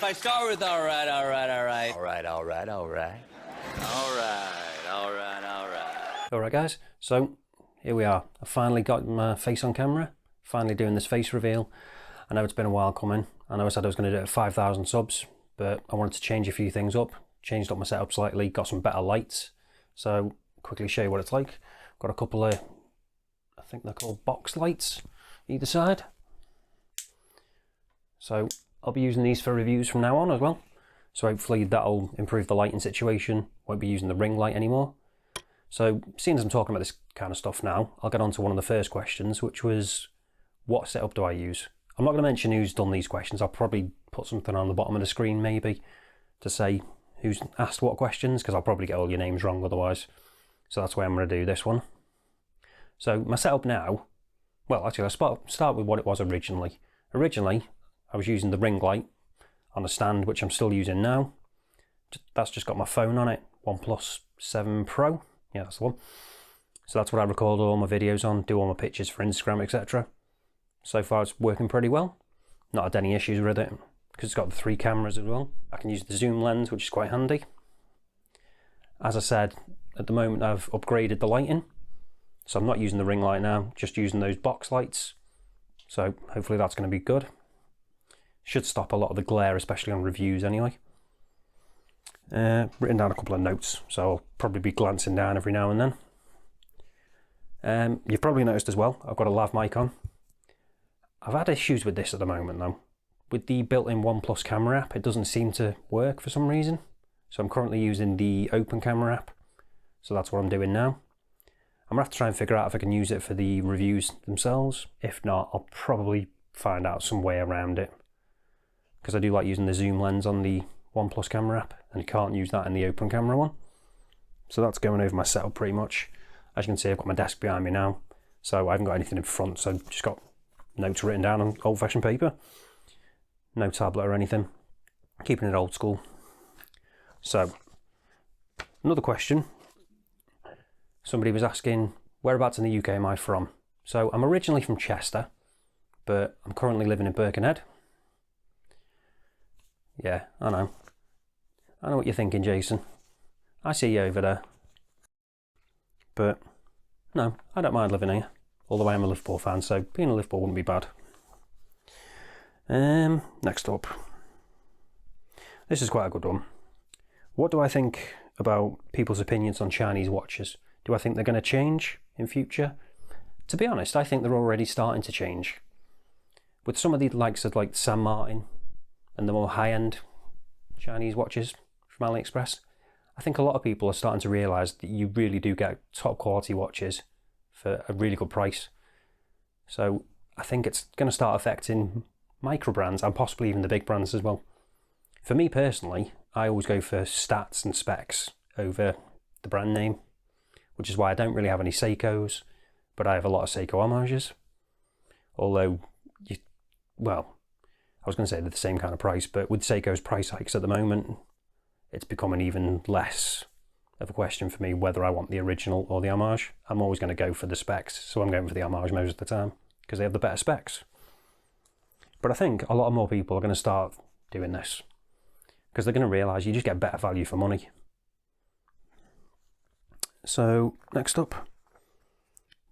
if I start with alright. Alright guys, so here we are. I finally got my face on camera, finally doing this face reveal. I know it's been a while coming. I know I said I was going to do it at 5,000 subs, but I wanted to change a few things up. Changed up my setup slightly, got some better lights. So quickly show you what it's like. Got a couple of, I think they're called box lights either side. So I'll be using these for reviews from now on as well. So hopefully that'll improve the lighting situation. Won't be using the ring light anymore. So seeing as I'm talking about this kind of stuff now, I'll get on to one of the first questions, which was, what setup do I use? I'm not going to mention who's done these questions. I'll probably put something on the bottom of the screen maybe to say who's asked what questions, because I'll probably get all your names wrong otherwise. So that's why I'm going to do this one. So my setup now, well actually I'll start with what it was originally. Originally I was using the ring light on a stand, which I'm still using now. That's just got my phone on it, OnePlus 7 Pro. Yeah, that's the one. So that's what I record all my videos on, do all my pictures for Instagram, etc. So far it's working pretty well. Not had any issues with it, because it's got the 3 cameras as well. I can use the zoom lens, which is quite handy. As I said, at the moment I've upgraded the lighting. So I'm not using the ring light now, just using those box lights. So hopefully that's going to be good. Should stop a lot of the glare, especially on reviews anyway. Written down a couple of notes, so I'll probably be glancing down every now and then. You've probably noticed as well, I've got a Lav Mic on. I've had issues with this at the moment though. With the built-in OnePlus camera app, it doesn't seem to work for some reason. So I'm currently using the open camera app. So that's what I'm doing now. I'm going to have to try and figure out if I can use it for the reviews themselves. If not, I'll probably find out some way around it. Because I do like using the zoom lens on the OnePlus camera app, and you can't use that in the open camera one. So that's going over my setup pretty much. As you can see, I've got my desk behind me now, so I haven't got anything in front, so just got notes written down on old-fashioned paper. No tablet or anything. Keeping it old school. So, another question. Somebody was asking, whereabouts in the UK am I from? So, I'm originally from Chester, but I'm currently living in Birkenhead. Yeah, I know. I know what you're thinking, Jason. I see you over there. But, no, I don't mind living here. Although I am a Liverpool fan, so being a Liverpool wouldn't be bad. Next up. This is quite a good one. What do I think about people's opinions on Chinese watches? Do I think they're going to change in future? To be honest, I think they're already starting to change. With some of the likes of like San Martin and the more high-end Chinese watches from AliExpress, I think a lot of people are starting to realise that you really do get top quality watches for a really good price. So I think it's going to start affecting micro brands and possibly even the big brands as well. For me personally, I always go for stats and specs over the brand name, which is why I don't really have any Seikos, but I have a lot of Seiko Homages. Although, well, I was going to say they're the same kind of price, but with Seiko's price hikes at the moment, it's becoming even less of a question for me whether I want the original or the Homage. I'm always going to go for the specs, so I'm going for the Homage most of the time, because they have the better specs. But I think a lot more people are going to start doing this, because they're going to realise you just get better value for money. So, next up,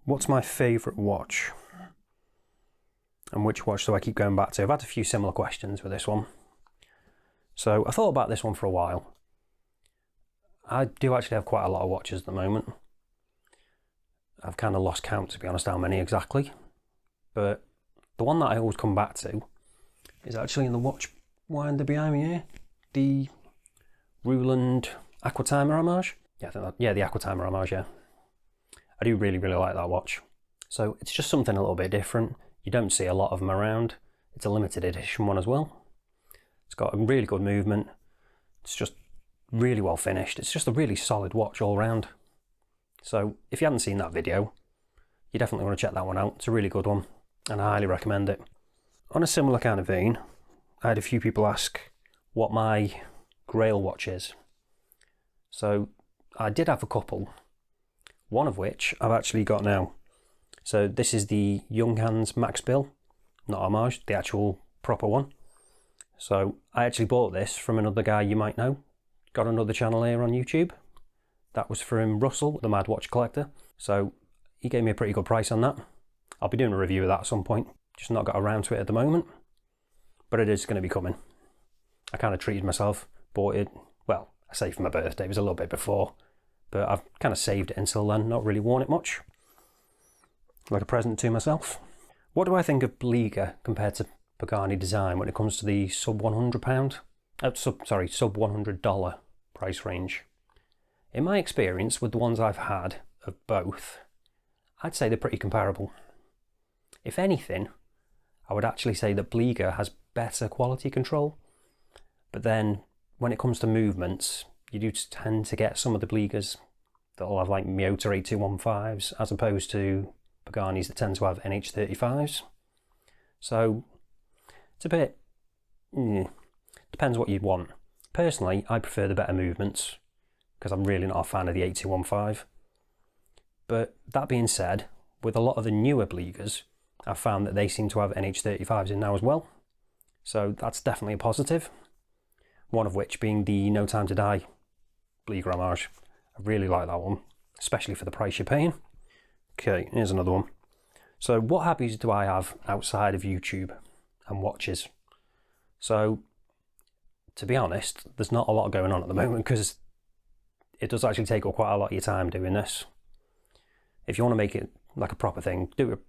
what's my favourite watch? And which watch do I keep going back to? I've had a few similar questions with this one. So I thought about this one for a while. I do actually have quite a lot of watches at the moment. I've kind of lost count, to be honest, how many exactly. But the one that I always come back to is actually in the watch winder behind me here. The Hruodland Aquatimer Homage. Yeah, I think that, yeah, the Aquatimer Homage, yeah. I do really, really like that watch. So it's just something a little bit different. You don't see a lot of them around. It's a limited edition one as well. It's got a really good movement. It's just really well finished. It's just a really solid watch all round. So if you haven't seen that video, you definitely want to check that one out. It's a really good one, and I highly recommend it. On a similar kind of vein, I had a few people ask what my grail watch is. So I did have a couple, one of which I've actually got now. So this is the Young Hands Max Bill, not Homage, the actual proper one. So I actually bought this from another guy you might know. Got another channel here on YouTube. That was from Russell, the Mad Watch Collector. So he gave me a pretty good price on that. I'll be doing a review of that at some point. Just not got around to it at the moment. But it is going to be coming. I kind of treated myself. Bought it, well, I say for my birthday. It was a little bit before. But I've kind of saved it until then. Not really worn it much. Like a present to myself. What do I think of Bliger compared to Pagani Design when it comes to the sub £100, sub $100 price range? In my experience with the ones I've had of both, I'd say they're pretty comparable. If anything, I would actually say that Bliger has better quality control, but then when it comes to movements, you do tend to get some of the Bligers that'll have like Miyota 8215s as opposed to Pagani's that tend to have NH35s. So it's a bit, depends what you'd want. Personally, I prefer the better movements because I'm really not a fan of the 8215. But that being said, with a lot of the newer Bligers, I've found that they seem to have NH35s in now as well. So that's definitely a positive. One of which being the No Time to Die Bliger Homage. I really like that one, especially for the price you're paying. Okay, here's another one. So what hobbies do I have outside of YouTube and watches? So to be honest, there's not a lot going on at the moment because it does actually take up quite a lot of your time doing this. If you want to make it like a proper thing, do it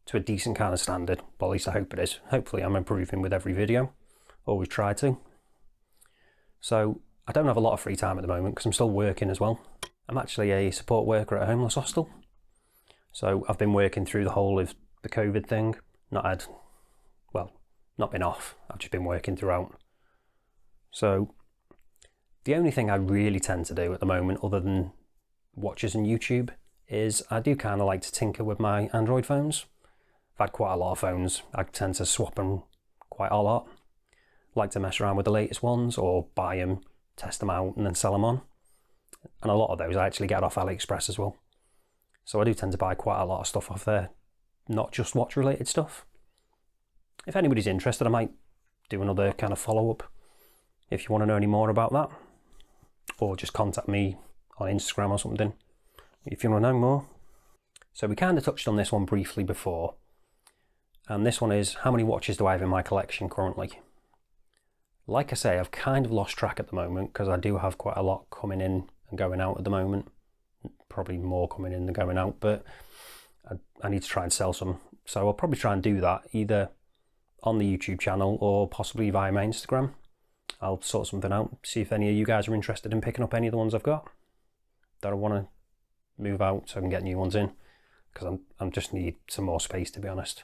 to a decent kind of standard. Well, at least I hope it is. Hopefully I'm improving with every video. Always try to. So I don't have a lot of free time at the moment because I'm still working as well. I'm actually a support worker at a homeless hostel. So I've been working through the whole of the COVID thing. Not been off. I've just been working throughout. So the only thing I really tend to do at the moment, other than watches and YouTube, is I do kind of like to tinker with my Android phones. I've had quite a lot of phones. I tend to swap them quite a lot. Like to mess around with the latest ones or buy them, test them out and then sell them on. And a lot of those I actually get off AliExpress as well. So I do tend to buy quite a lot of stuff off there, not just watch related stuff. If anybody's interested, I might do another kind of follow-up if you want to know any more about that. Or just contact me on Instagram or something if you want to know more. So we kind of touched on this one briefly before. And this one is, how many watches do I have in my collection currently? Like I say, I've kind of lost track at the moment because I do have quite a lot coming in and going out at the moment. Probably more coming in than going out, but I need to try and sell some. So I'll probably try and do that either on the YouTube channel or possibly via my Instagram. I'll sort something out, see if any of you guys are interested in picking up any of the ones I've got that I want to move out so I can get new ones in, because I just need some more space, to be honest.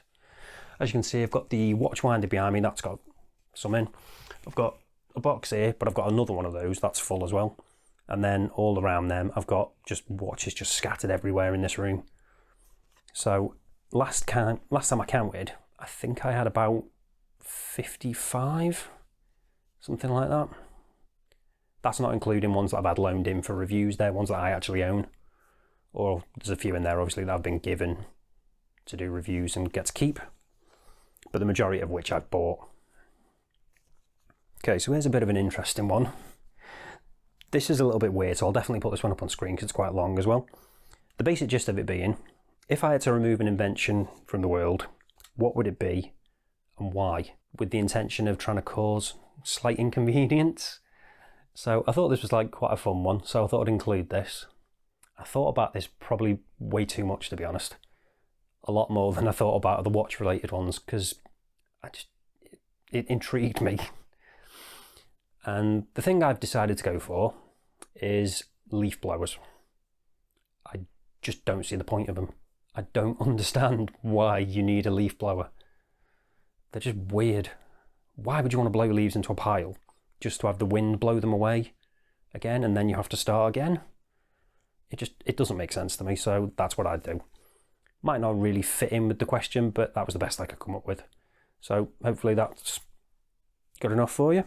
As you can see, I've got the watch winder behind me, that's got some in. I've got a box here, but I've got another one of those that's full as well. And then all around them, I've got just watches just scattered everywhere in this room. So last time I counted, I think I had about 55, something like that. That's not including ones that I've had loaned in for reviews. They're ones that I actually own. Or there's a few in there, obviously, that I've been given to do reviews and get to keep. But the majority of which I've bought. Okay, so here's a bit of an interesting one. This is a little bit weird, so I'll definitely put this one up on screen because it's quite long as well. The basic gist of it being, if I had to remove an invention from the world, what would it be and why? With the intention of trying to cause slight inconvenience. So I thought this was like quite a fun one, so I thought I'd include this. I thought about this probably way too much, to be honest. A lot more than I thought about the watch related ones, because it intrigued me. And the thing I've decided to go for is leaf blowers. I just don't see the point of them. I don't understand why you need a leaf blower. They're just weird. Why would you want to blow leaves into a pile? Just to have the wind blow them away again and then you have to start again? It doesn't make sense to me, so that's what I'd do. Might not really fit in with the question, but that was the best I could come up with. So hopefully that's good enough for you.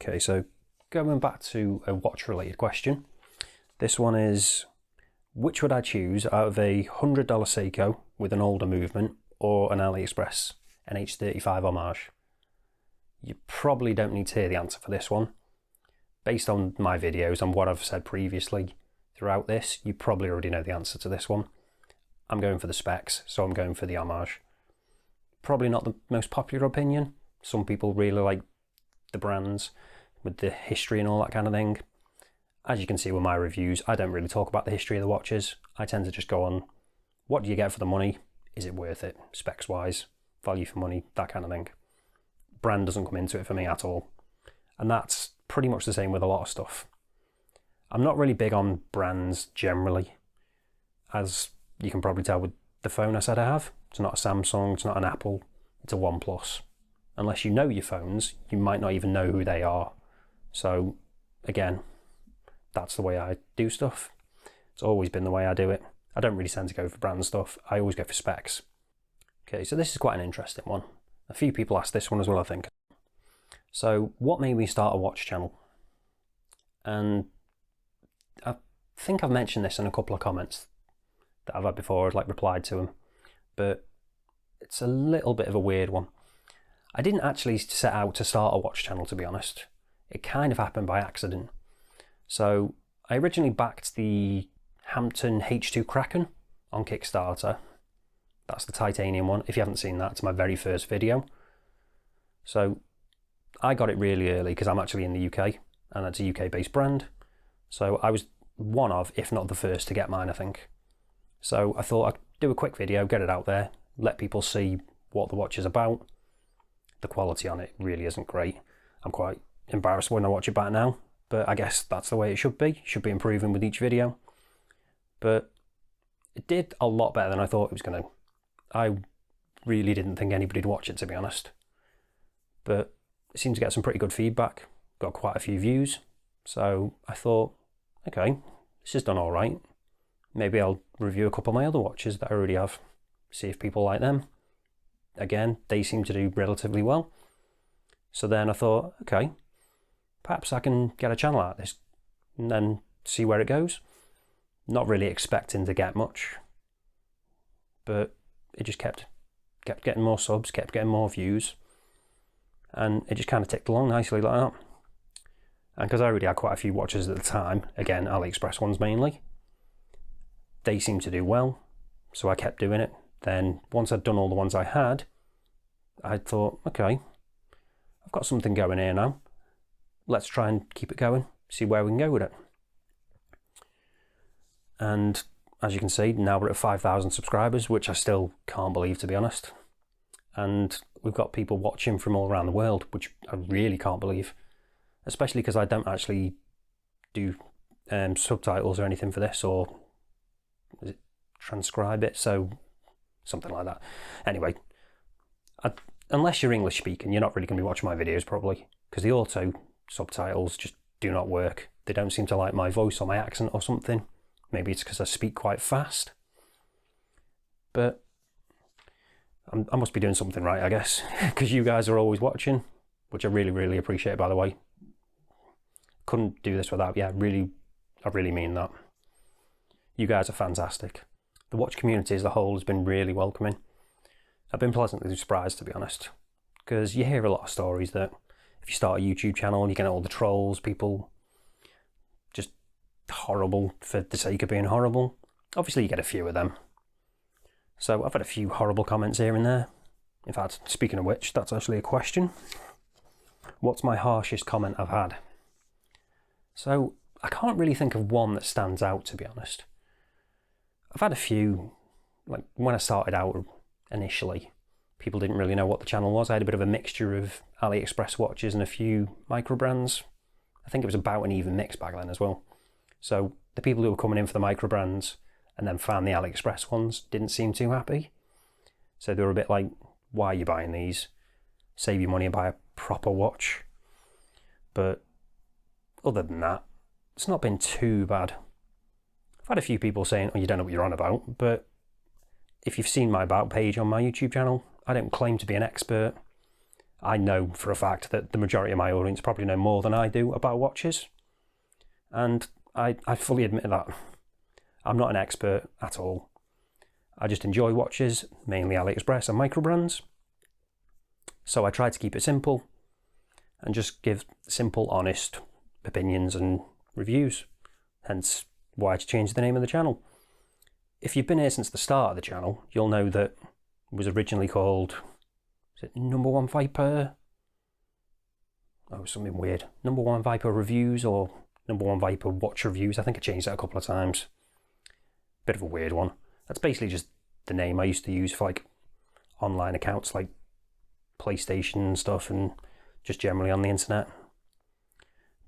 Okay, so going back to a watch related question. This one is, which would I choose out of a $100 Seiko with an older movement or an AliExpress NH35 Homage? you probably don't need to hear the answer for this one. Based on my videos and what I've said previously throughout this, you probably already know the answer to this one. I'm going for the specs, so I'm going for the Homage. Probably not the most popular opinion. Some people really like the brands with the history and all that kind of thing. As you can see with my reviews, I don't really talk about the history of the watches. I tend to just go on, what do you get for the money? Is it worth it? Specs wise, value for money, that kind of thing. Brand doesn't come into it for me at all. And that's pretty much the same with a lot of stuff. I'm not really big on brands generally, as you can probably tell with the phone I said I have. It's not a Samsung, it's not an Apple, it's a OnePlus. Unless you know your phones, you might not even know who they are. So again, that's the way I do stuff. It's always been the way I do it. I don't really tend to go for brand stuff. I always go for specs. Okay, so this is quite an interesting one. A few people asked this one as well, I think. So what made me start a watch channel? And I think I've mentioned this in a couple of comments that I've had before, I've like replied to them, but it's a little bit of a weird one. I didn't actually set out to start a watch channel, to be honest. It kind of happened by accident. So I originally backed the Hamtun H2 Kraken on Kickstarter. That's the titanium one. If you haven't seen that, it's my very first video. So I got it really early because I'm actually in the UK and it's a UK based brand. So I was one of, if not the first to get mine, I think. So I thought I'd do a quick video, get it out there, let people see what the watch is about. The quality on it really isn't great. I'm quite embarrassed when I watch it back now, but I guess that's the way it should be. It should be improving with each video. But it did a lot better than I thought it was going to. I really didn't think anybody'd watch it, to be honest. But it seemed to get some pretty good feedback. Got quite a few views. So I thought, okay, this has done all right. Maybe I'll review a couple of my other watches that I already have. See if people like them. Again, they seem to do relatively well. So then I thought, okay, perhaps I can get a channel out of this and then see where it goes. Not really expecting to get much, but it just kept getting more subs, kept getting more views, and it just kind of ticked along nicely like that. And because I already had quite a few watches at the time, again, AliExpress ones mainly, they seemed to do well, so I kept doing it. Then once I'd done all the ones I had, I thought, okay, I've got something going here now. Let's try and keep it going, see where we can go with it. And as you can see, now we're at 5,000 subscribers, which I still can't believe, to be honest. And we've got people watching from all around the world, which I really can't believe. Especially because I don't actually do subtitles or anything for this, or is it transcribe it? So something like that. Anyway, unless you're English speaking, you're not really going to be watching my videos probably, because the auto subtitles just do not work. They don't seem to like my voice or my accent or something. Maybe it's because I speak quite fast. But I must be doing something right, I guess, because you guys are always watching, which I really, really appreciate, by the way. Couldn't do this without, yeah, I really mean that. You guys are fantastic. The watch community as a whole has been really welcoming. I've been pleasantly surprised, to be honest, because you hear a lot of stories that if you start a YouTube channel, you get all the trolls, people just horrible for the sake of being horrible. Obviously you get a few of them. So I've had a few horrible comments here and there. In fact, speaking of which, that's actually a question. What's my harshest comment I've had? So I can't really think of one that stands out, to be honest. I've had a few, like when I started out initially, people didn't really know what the channel was. I had a bit of a mixture of AliExpress watches and a few micro brands. I think it was about an even mix back then as well. So the people who were coming in for the micro brands and then found the AliExpress ones didn't seem too happy. So they were a bit like, why are you buying these? Save your money and buy a proper watch. But other than that, it's not been too bad. I've had a few people saying, oh, you don't know what you're on about, but if you've seen my about page on my YouTube channel, I don't claim to be an expert. I know for a fact that the majority of my audience probably know more than I do about watches. And I fully admit that. I'm not an expert at all. I just enjoy watches, mainly AliExpress and micro brands. So I try to keep it simple. and just give simple, honest opinions and reviews. Hence why I changed the name of the channel. If you've been here since the start of the channel, you'll know that it was originally called, is it Number One Viper? Oh, something weird. Number One Viper Reviews or Number One Viper Watch Reviews. I think I changed that a couple of times. Bit of a weird one. That's basically just the name I used to use for like online accounts like PlayStation and stuff, and just generally on the internet.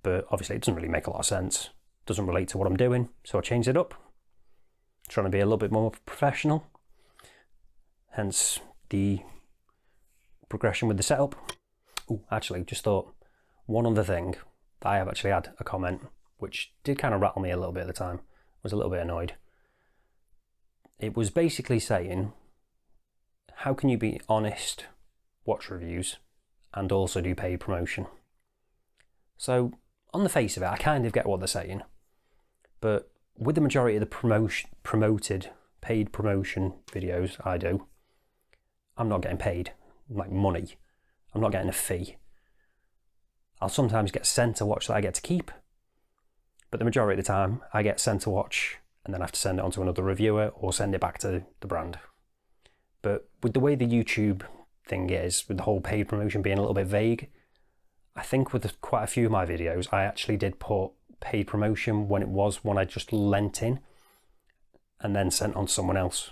But obviously it doesn't really make a lot of sense. It doesn't relate to what I'm doing, so I changed it up. Trying to be a little bit more professional. Hence the progression with the setup. Oh, actually, just thought one other thing that I have actually had a comment which did kind of rattle me a little bit at the time. I was a little bit annoyed. It was basically saying, how can you be honest watch reviews and also do paid promotion? So on the face of it, I kind of get what they're saying, but with the majority of the promoted paid promotion videos I do, I'm not getting paid like money. I'm not getting a fee. I'll sometimes get sent a watch that I get to keep, but the majority of the time I get sent a watch and then I have to send it on to another reviewer or send it back to the brand. But with the way the YouTube thing is, with the whole paid promotion being a little bit vague, I think with quite a few of my videos I actually did put paid promotion when it was one I just lent in and then sent on to someone else,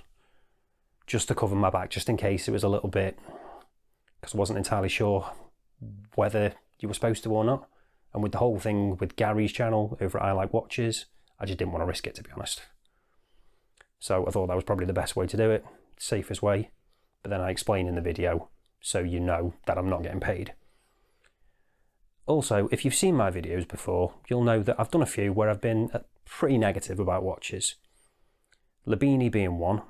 just to cover my back, just in case it was a little bit, because I wasn't entirely sure whether you were supposed to or not. And with the whole thing with Gary's channel over at I Like Watches, I just didn't want to risk it, to be honest. So I thought that was probably the best way to do it, safest way. But then I explain in the video so you know that I'm not getting paid. Also, if you've seen my videos before, you'll know that I've done a few where I've been pretty negative about watches. Labini being one.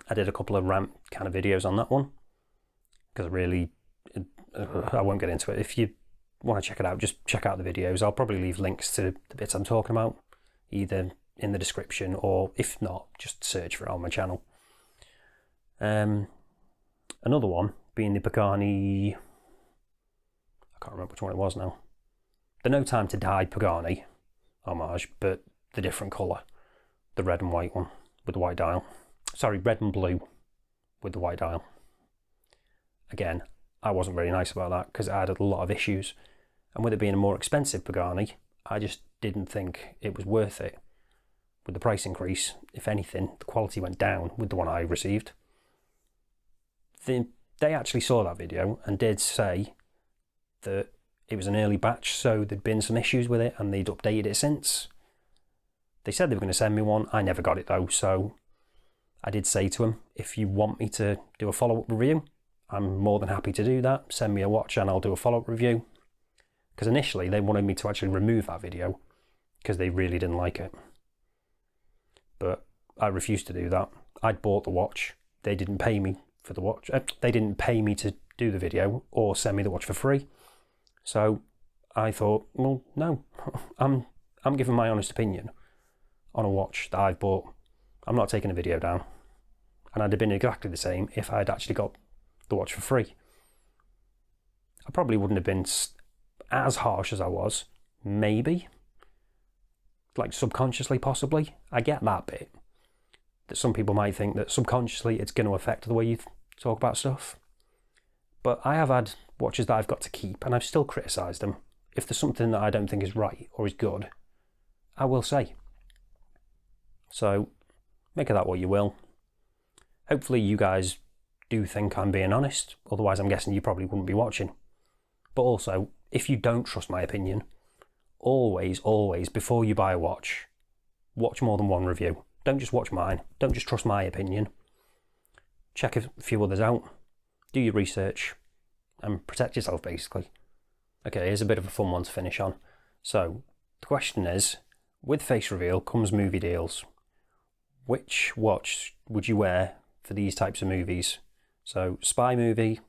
I did a couple of rant kind of videos on that one, because I won't get into it. If you want to check it out, just check out the videos. I'll probably leave links to the bits I'm talking about, either in the description, or if not, just search for it on my channel. Another one being the Pagani, I can't remember which one it was now. The No Time to Die Pagani Homage, but the different colour. The red and white one with the white dial. Sorry, red and blue with the white dial. Again, I wasn't very nice about that because it had a lot of issues. And with it being a more expensive Pagani, I just didn't think it was worth it. With the price increase, if anything, the quality went down with the one I received. They actually saw that video and did say that it was an early batch, so there'd been some issues with it and they'd updated it since. They said they were going to send me one. I never got it though, so I did say to them, if you want me to do a follow-up review, I'm more than happy to do that. Send me a watch and I'll do a follow-up review. Because initially they wanted me to actually remove that video because they really didn't like it. But I refused to do that. I'd bought the watch. They didn't pay me for the watch. They didn't pay me to do the video or send me the watch for free. So I thought, well, no, I'm giving my honest opinion on a watch that I've bought. I'm not taking a video down. And I'd have been exactly the same if I'd actually got the watch for free. I probably wouldn't have been as harsh as I was, maybe. Like subconsciously, possibly. I get that bit. That some people might think that subconsciously it's going to affect the way you talk about stuff. But I have had watches that I've got to keep and I've still criticised them. If there's something that I don't think is right or is good, I will say. So, make of that what you will. Hopefully you guys do think I'm being honest, otherwise I'm guessing you probably wouldn't be watching. But also, if you don't trust my opinion, always, before you buy a watch, watch more than one review. Don't just watch mine. Don't just trust my opinion. Check a few others out. Do your research and protect yourself, basically. Okay, here's a bit of a fun one to finish on. So, the question is, with face reveal comes movie deals. Which watch would you wear for these types of movies? So, spy movie,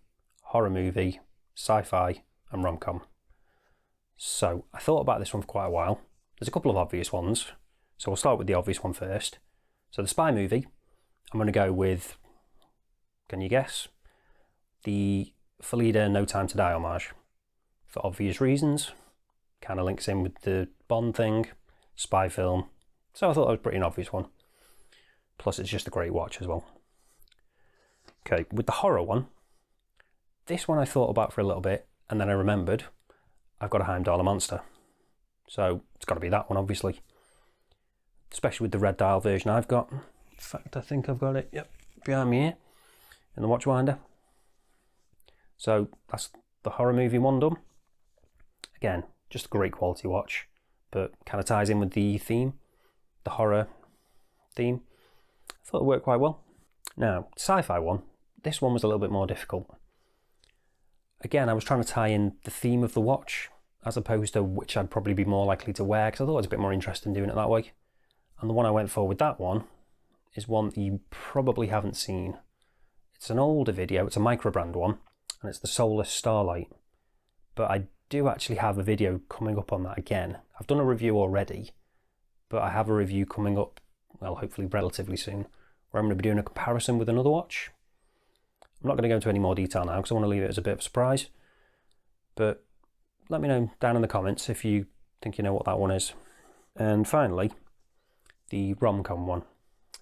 horror movie, sci-fi, and rom-com. So, I thought about this one for quite a while. There's a couple of obvious ones. So, we'll start with the obvious one first. So, the spy movie, I'm going to go with, can you guess? The Phylida No Time to Die homage. for obvious reasons. Kind of links in with the Bond thing, spy film. So I thought that was pretty an obvious one. Plus it's just a great watch as well. Okay, with the horror one, this one I thought about for a little bit, and then I remembered I've got a Heimdallr Monster. So it's got to be that one, obviously. Especially with the red dial version I've got. In fact, I think I've got it, yep, behind me here, in the watch winder. So that's the horror movie one done. Again, just a great quality watch, but kind of ties in with the theme, the horror theme. I thought it worked quite well. Now, sci-fi one, this one was a little bit more difficult. Again, I was trying to tie in the theme of the watch, as opposed to which I'd probably be more likely to wear, because I thought it was a bit more interesting doing it that way. And the one I went for with that one is one that you probably haven't seen. It's an older video, it's a micro brand one, and it's the Sólás Starlight. But I do actually have a video coming up on that again. I've done a review already, but I have a review coming up, well, hopefully relatively soon, where I'm going to be doing a comparison with another watch. I'm not going to go into any more detail now because I want to leave it as a bit of a surprise. But let me know down in the comments if you think you know what that one is. And finally, the rom-com one.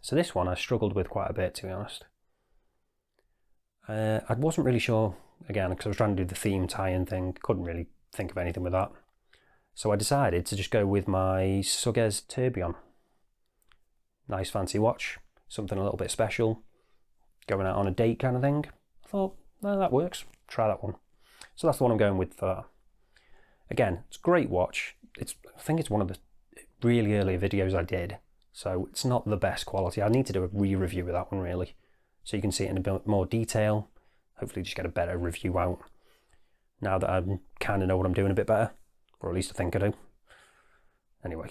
So this one I struggled with quite a bit, to be honest. I wasn't really sure, again, because I was trying to do the theme tie-in thing, couldn't really think of anything with that. So I decided to just go with my Sugess Tourbillon. Nice fancy watch, something a little bit special, going out on a date kind of thing. I thought, no, that works, try that one. So that's the one I'm going with for that. Again, it's a great watch. I think it's one of the really early videos I did, so it's not the best quality. I need to do a re-review of that one really, so you can see it in a bit more detail. Hopefully just get a better review out now that I kind of know what I'm doing a bit better, or at least I think I do. Anyway,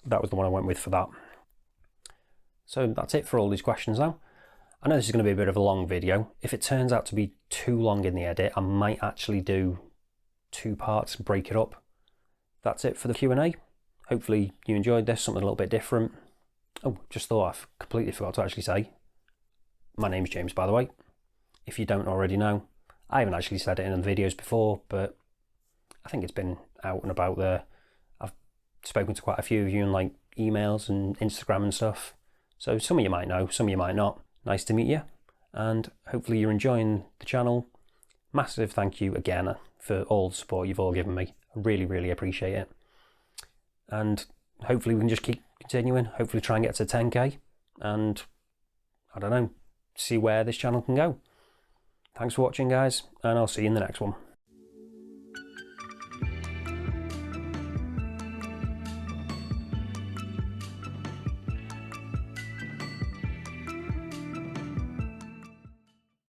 that was the one I went with for that. So that's it for all these questions now. I know this is going to be a bit of a long video. If it turns out to be too long in the edit, I might actually do 2 parts and break it up. That's it for the Q&A. Hopefully you enjoyed this, something a little bit different. Oh, just thought I completely forgot to actually say, my name's James, by the way. If you don't already know, I haven't actually said it in the videos before, but I think it's been out and about there. I've spoken to quite a few of you in like emails and Instagram and stuff. So some of you might know, some of you might not. Nice to meet you, and hopefully you're enjoying the channel. Massive thank you again for all the support you've all given me. I really, really appreciate it. And hopefully we can just keep continuing, hopefully try and get to 10k, and I don't know, see where this channel can go. Thanks for watching, guys, and I'll see you in the next one.